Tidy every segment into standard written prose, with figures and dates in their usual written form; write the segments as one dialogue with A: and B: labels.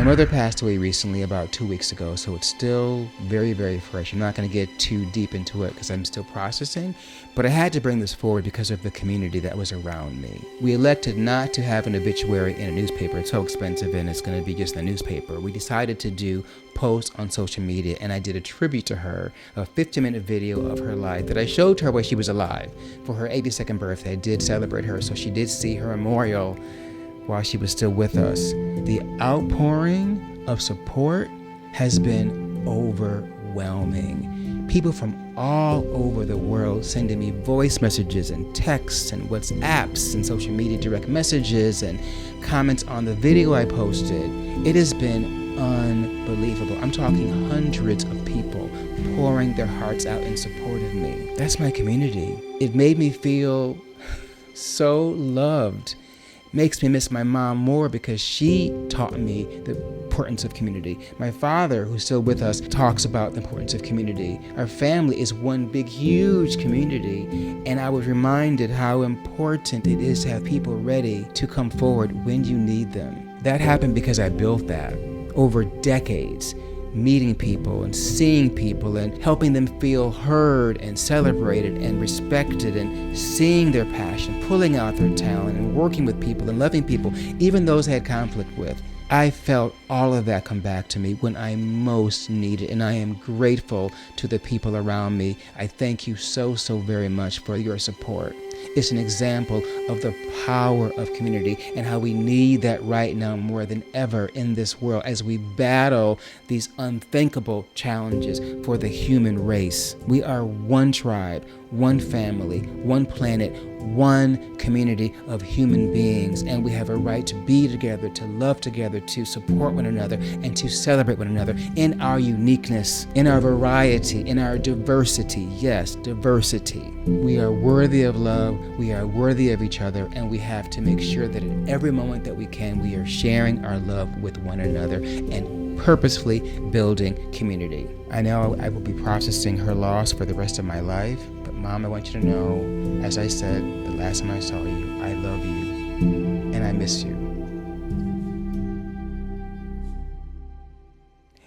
A: My mother passed away recently, about 2 weeks ago, so it's still very, very fresh. I'm not going to get too deep into it because I'm still processing, but I had to bring this forward because of the community that was around me. We elected not to have an obituary in a newspaper. It's so expensive and it's going to be just a newspaper. We decided to do posts on social media, and I did a tribute to her, a 50-minute video of her life that I showed her while she was alive. For her 82nd birthday, I did celebrate her, so she did see her memorial while she was still with us. The outpouring of support has been overwhelming. People from all over the world sending me voice messages and texts and WhatsApps and social media direct messages and comments on the video I posted. It has been unbelievable. I'm talking hundreds of people pouring their hearts out in support of me. That's my community. It made me feel so loved. Makes me miss my mom more because she taught me the importance of community. My father, who's still with us, talks about the importance of community. Our family is one big, huge community, and I was reminded how important it is to have people ready to come forward when you need them. That happened because I built that over decades, meeting people and seeing people and helping them feel heard and celebrated and respected and seeing their passion, pulling out their talent and working with people and loving people, even those I had conflict with. I felt all of that come back to me when I most needed it, and I am grateful to the people around me. I thank you so, so very much for your support. It's an example of the power of community and how we need that right now more than ever in this world as we battle these unthinkable challenges for the human race. We are one tribe, one family, one planet, one community of human beings, and we have a right to be together, to love together, to support one another, and to celebrate one another in our uniqueness, in our variety, in our diversity. Yes, diversity. We are worthy of love, we are worthy of each other, and we have to make sure that at every moment that we can, we are sharing our love with one another and purposefully building community. I know I will be processing her loss for the rest of my life, but Mom, I want you to know, as I said the last time I saw you, I love you and I miss you.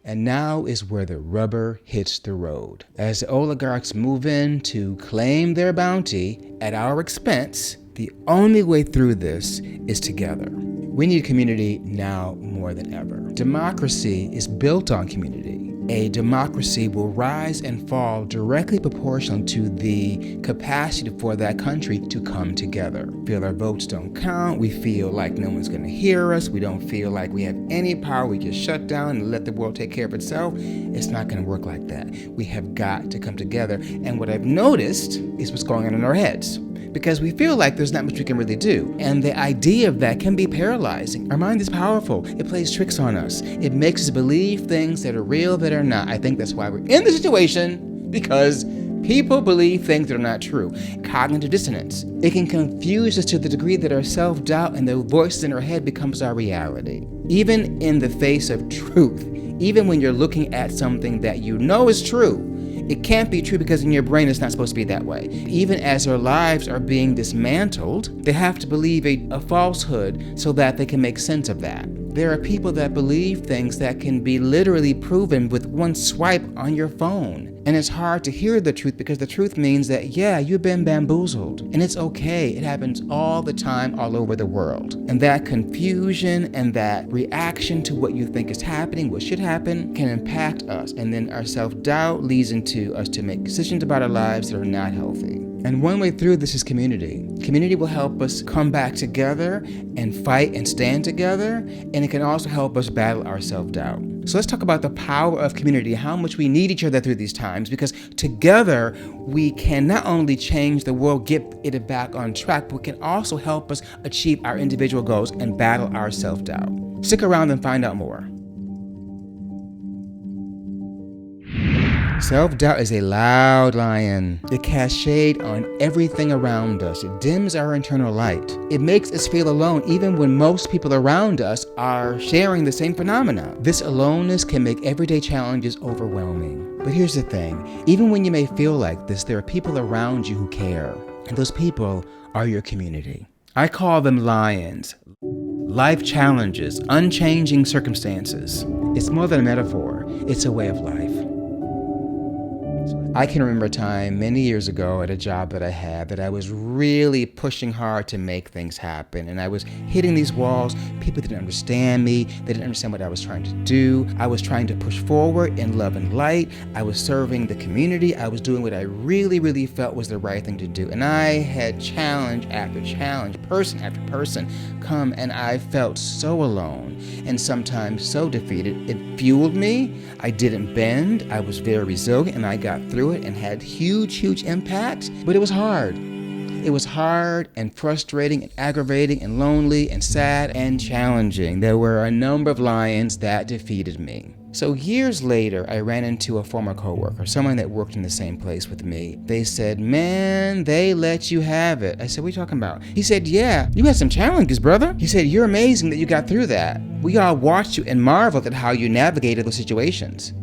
A: And now is where the rubber hits the road. As the oligarchs move in to claim their bounty at our expense, the only way through this is together. We need community now more than ever. Democracy is built on community. A democracy will rise and fall directly proportional to the capacity for that country to come together. We feel our votes don't count. We feel like no one's going to hear us. We don't feel like we have any power. We just shut down and let the world take care of itself. It's not going to work like that. We have got to come together. And what I've noticed is what's going on in our heads, because we feel like there's not much we can really do. And the idea of that can be paralyzing. Our mind is powerful. It plays tricks on us. It makes us believe things that are real that are not. I think that's why we're in the situation, because people believe things that are not true. Cognitive dissonance. It can confuse us to the degree that our self-doubt and the voices in our head becomes our reality. Even in the face of truth, even when you're looking at something that you know is true, it can't be true because in your brain it's not supposed to be that way. Even as their lives are being dismantled, they have to believe a falsehood so that they can make sense of that. There are people that believe things that can be literally proven with one swipe on your phone. And it's hard to hear the truth because the truth means that, yeah, you've been bamboozled. And it's okay. It happens all the time, all over the world. And that confusion and that reaction to what you think is happening, what should happen, can impact us. And then our self-doubt leads into us to make decisions about our lives that are not healthy. And one way through this is community. Community will help us come back together and fight and stand together, and it can also help us battle our self-doubt. So let's talk about the power of community, how much we need each other through these times, because together we can not only change the world, get it back on track, but can also help us achieve our individual goals and battle our self-doubt. Stick around and find out more. Self-doubt is a loud lion. It casts shade on everything around us. It dims our internal light. It makes us feel alone even when most people around us are sharing the same phenomena. This aloneness can make everyday challenges overwhelming. But here's the thing. Even when you may feel like this, there are people around you who care. And those people are your community. I call them lions. life challenges, unchanging circumstances. It's more than a metaphor, it's a way of life. I can remember a time many years ago at a job that I had that I was really pushing hard to make things happen. And I was hitting these walls. People didn't understand me. They didn't understand what I was trying to do. I was trying to push forward in love and light. I was serving the community. I was doing what I really, really felt was the right thing to do. And I had challenge after challenge, person after person come, and I felt so alone and sometimes so defeated. It fueled me. I didn't bend. I was very resilient, and I got through it and had huge impact, but it was hard. It was hard and frustrating and aggravating and lonely and sad and challenging. There were a number of lions that defeated me. So years later, I ran into a former coworker, someone that worked in the same place with me. They said, "Man, they let you have it." I said, "What are you talking about?" He said, "Yeah, you had some challenges, brother." He said, "You're amazing that you got through that. We all watched you and marveled at how you navigated those situations."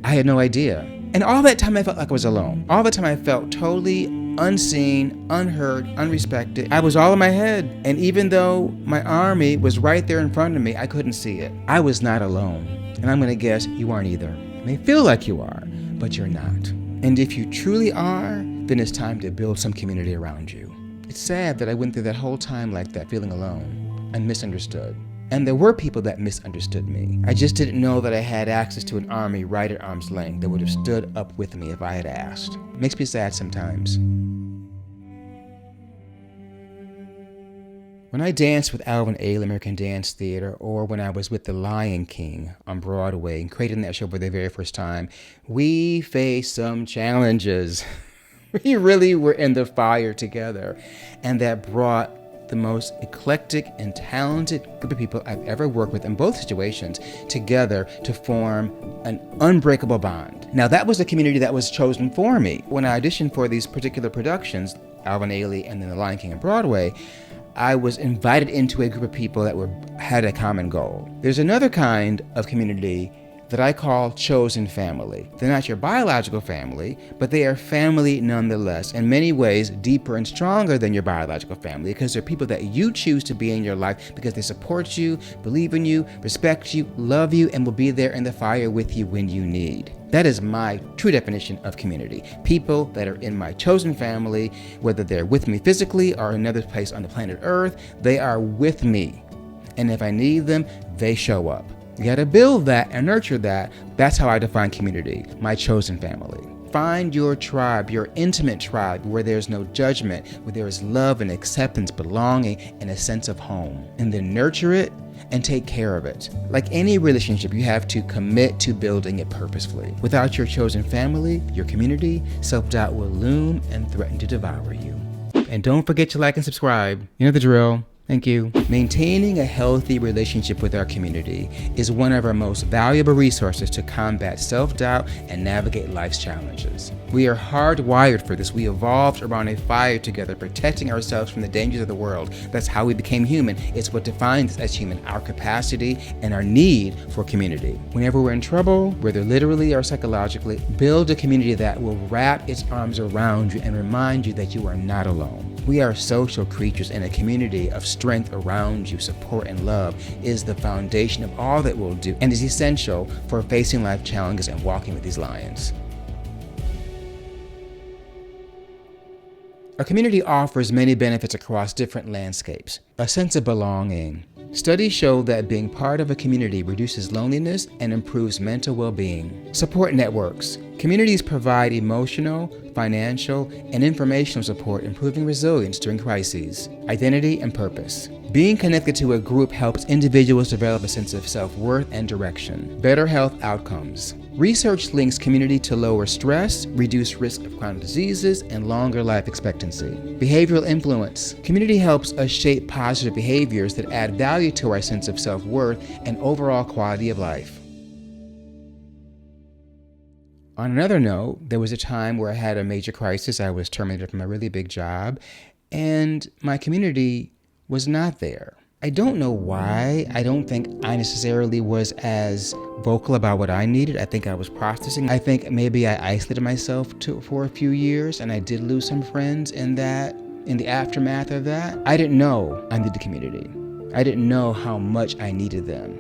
A: I had no idea. And all that time I felt like I was alone. All the time I felt totally unseen, unheard, unrespected. I was all in my head. And even though my army was right there in front of me, I couldn't see it. I was not alone. And I'm going to guess you aren't either. It may feel like you are, but you're not. And if you truly are, then it's time to build some community around you. It's sad that I went through that whole time like that, feeling alone and misunderstood. And there were people that misunderstood me. I just didn't know that I had access to an army right at arm's length that would have stood up with me if I had asked. It makes me sad sometimes. When I danced with Alvin Ailey, American Dance Theater, or when I was with The Lion King on Broadway and creating that show for the very first time, we faced some challenges. We really were in the fire together, and that brought the most eclectic and talented group of people I've ever worked with in both situations together to form an unbreakable bond. Now, that was a community that was chosen for me. When I auditioned for these particular productions, Alvin Ailey and then The Lion King on Broadway, I was invited into a group of people that had a common goal. There's another kind of community that I call chosen family. They're not your biological family, but they are family nonetheless, in many ways deeper and stronger than your biological family, because they're people that you choose to be in your life because they support you, believe in you, respect you, love you, and will be there in the fire with you when you need. That is my true definition of community. People that are in my chosen family, whether they're with me physically or another place on the planet Earth, they are with me. And if I need them, they show up. You gotta build that and nurture that. That's how I define community, my chosen family. Find your tribe, your intimate tribe, where there's no judgment, where there is love and acceptance, belonging, and a sense of home. And then nurture it and take care of it. Like any relationship, you have to commit to building it purposefully. Without your chosen family, your community, self-doubt will loom and threaten to devour you. And don't forget to like and subscribe. You know the drill. Thank you. Maintaining a healthy relationship with our community is one of our most valuable resources to combat self-doubt and navigate life's challenges. We are hardwired for this. We evolved around a fire together, protecting ourselves from the dangers of the world. That's how we became human. It's what defines us as human, our capacity and our need for community. Whenever we're in trouble, whether literally or psychologically, build a community that will wrap its arms around you and remind you that you are not alone. We are social creatures, and a community of strength around you, support and love is the foundation of all that we'll do and is essential for facing life challenges and walking with these lions. Our community offers many benefits across different landscapes. A sense of belonging. Studies show that being part of a community reduces loneliness and improves mental well-being. Support networks. Communities provide emotional, financial, and informational support, improving resilience during crises. Identity and purpose. Being connected to a group helps individuals develop a sense of self-worth and direction. Better health outcomes. Research links community to lower stress, reduce risk of chronic diseases, and longer life expectancy. Behavioral influence. Community helps us shape positive behaviors that add value to our sense of self-worth and overall quality of life. On another note, there was a time where I had a major crisis. I was terminated from a really big job, and my community was not there. I don't know why. I don't think I necessarily was as vocal about what I needed. I think I was processing. I think maybe I isolated myself for a few years, and I did lose some friends in the aftermath of that. I didn't know I needed the community. I didn't know how much I needed them.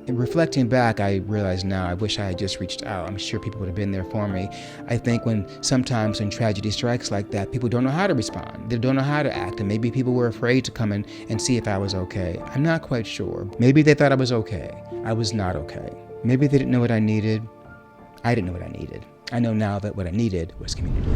A: And reflecting back, I realize now I wish I had just reached out. I'm sure people would have been there for me. I think sometimes when tragedy strikes like that, people don't know how to respond. They don't know how to act. And maybe people were afraid to come in and see if I was okay. I'm not quite sure. Maybe they thought I was okay. I was not okay. Maybe they didn't know what I needed. I didn't know what I needed. I know now that what I needed was community.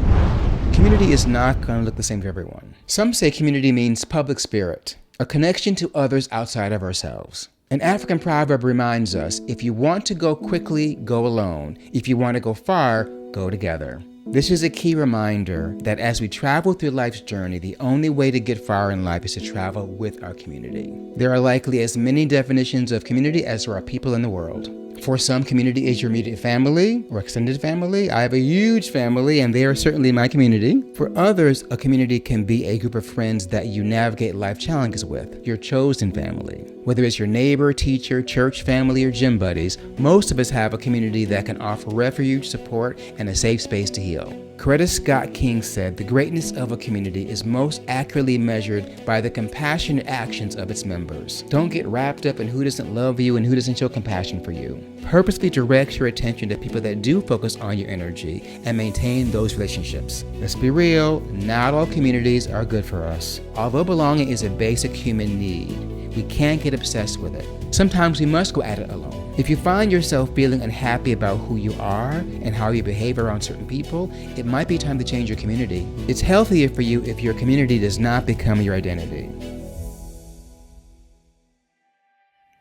A: Community is not going to look the same for everyone. Some say community means public spirit, a connection to others outside of ourselves. An African proverb reminds us, if you want to go quickly, go alone. If you want to go far, go together. This is a key reminder that as we travel through life's journey, the only way to get far in life is to travel with our community. There are likely as many definitions of community as there are people in the world. For some, community is your immediate family or extended family. I have a huge family, and they are certainly my community. For others, a community can be a group of friends that you navigate life challenges with, your chosen family. Whether it's your neighbor, teacher, church family, or gym buddies, most of us have a community that can offer refuge, support, and a safe space to heal. Coretta Scott King said, "The greatness of a community is most accurately measured by the compassionate actions of its members." Don't get wrapped up in who doesn't love you and who doesn't show compassion for you. Purposely direct your attention to people that do focus on your energy and maintain those relationships. Let's be real, not all communities are good for us. Although belonging is a basic human need, we can't get obsessed with it. Sometimes we must go at it alone. If you find yourself feeling unhappy about who you are and how you behave around certain people, it might be time to change your community. It's healthier for you if your community does not become your identity.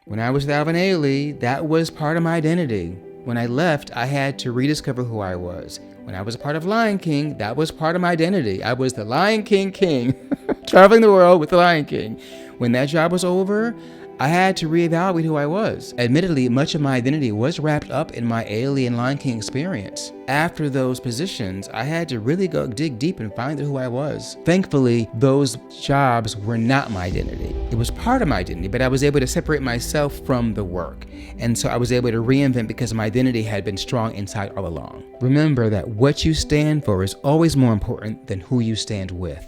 A: When I was with Alvin Ailey, that was part of my identity. When I left, I had to rediscover who I was. When I was a part of Lion King, that was part of my identity. I was the Lion King king, traveling the world with the Lion King. When that job was over, I had to reevaluate who I was. Admittedly, much of my identity was wrapped up in my Alien Lion King experience. After those positions, I had to really go dig deep and find out who I was. Thankfully, those jobs were not my identity. It was part of my identity, but I was able to separate myself from the work. And so I was able to reinvent because my identity had been strong inside all along. Remember that what you stand for is always more important than who you stand with.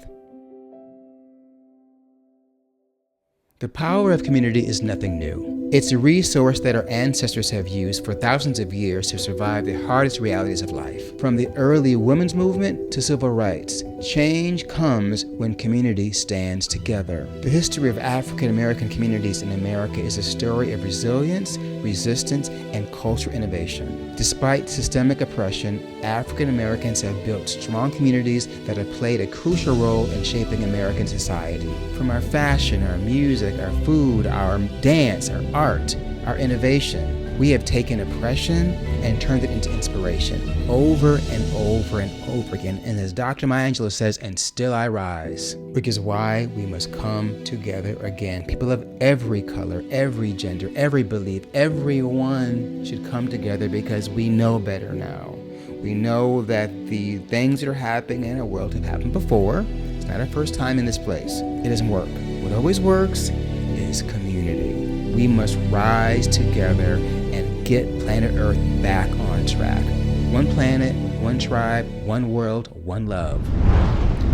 A: The power of community is nothing new. It's a resource that our ancestors have used for thousands of years to survive the hardest realities of life. From the early women's movement to civil rights, change comes when community stands together. The history of African American communities in America is a story of resilience, resistance, and cultural innovation. Despite systemic oppression, African Americans have built strong communities that have played a crucial role in shaping American society. From our fashion, our music, our food, our dance, our art, our innovation, we have taken oppression and turned it into inspiration over and over and over again. And as Dr. Maya Angelou says, "And still I rise," which is why we must come together again. People of every color, every gender, every belief, everyone should come together because we know better now. We know that the things that are happening in our world have happened before. It's not our first time in this place. It doesn't work. What always works is community. We must rise together and get planet Earth back on track. One planet, one tribe, one world, one love.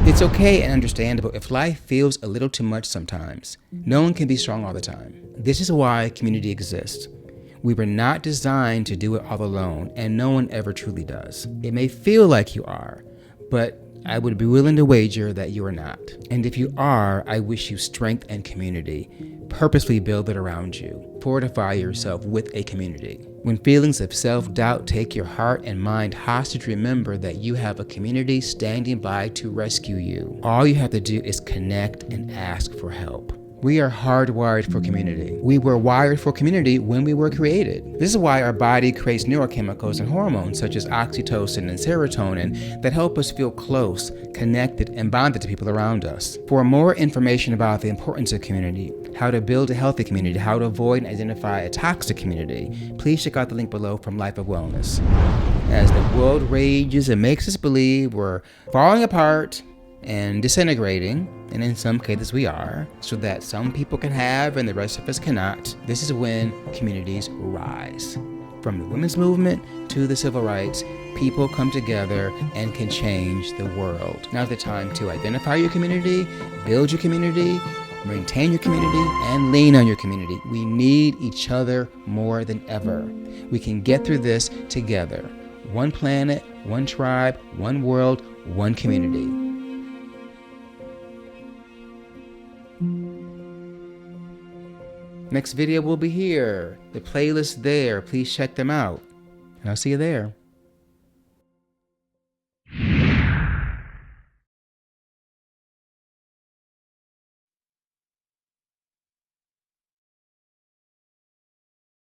A: It's okay and understandable if life feels a little too much sometimes. No one can be strong all the time. This is why community exists. We were not designed to do it all alone, and no one ever truly does. It may feel like you are, but I would be willing to wager that you are not. And if you are, I wish you strength and community. Purposely build it around you. Fortify yourself with a community. When feelings of self-doubt take your heart and mind hostage, remember that you have a community standing by to rescue you. All you have to do is connect and ask for help. We are hardwired for community. We were wired for community when we were created. This is why our body creates neurochemicals and hormones such as oxytocin and serotonin that help us feel close, connected, and bonded to people around us. For more information about the importance of community, how to build a healthy community, how to avoid and identify a toxic community, please check out the link below from Life of Wellness. As the world rages and makes us believe we're falling apart and disintegrating, and in some cases we are, so that some people can have and the rest of us cannot, this is when communities rise. From the women's movement to the civil rights, people come together and can change the world. Now's the time to identify your community, build your community, maintain your community, and lean on your community. We need each other more than ever. We can get through this together. One planet, one tribe, one world, one community. Next video will be here. The playlist there. Please check them out. And I'll see you there.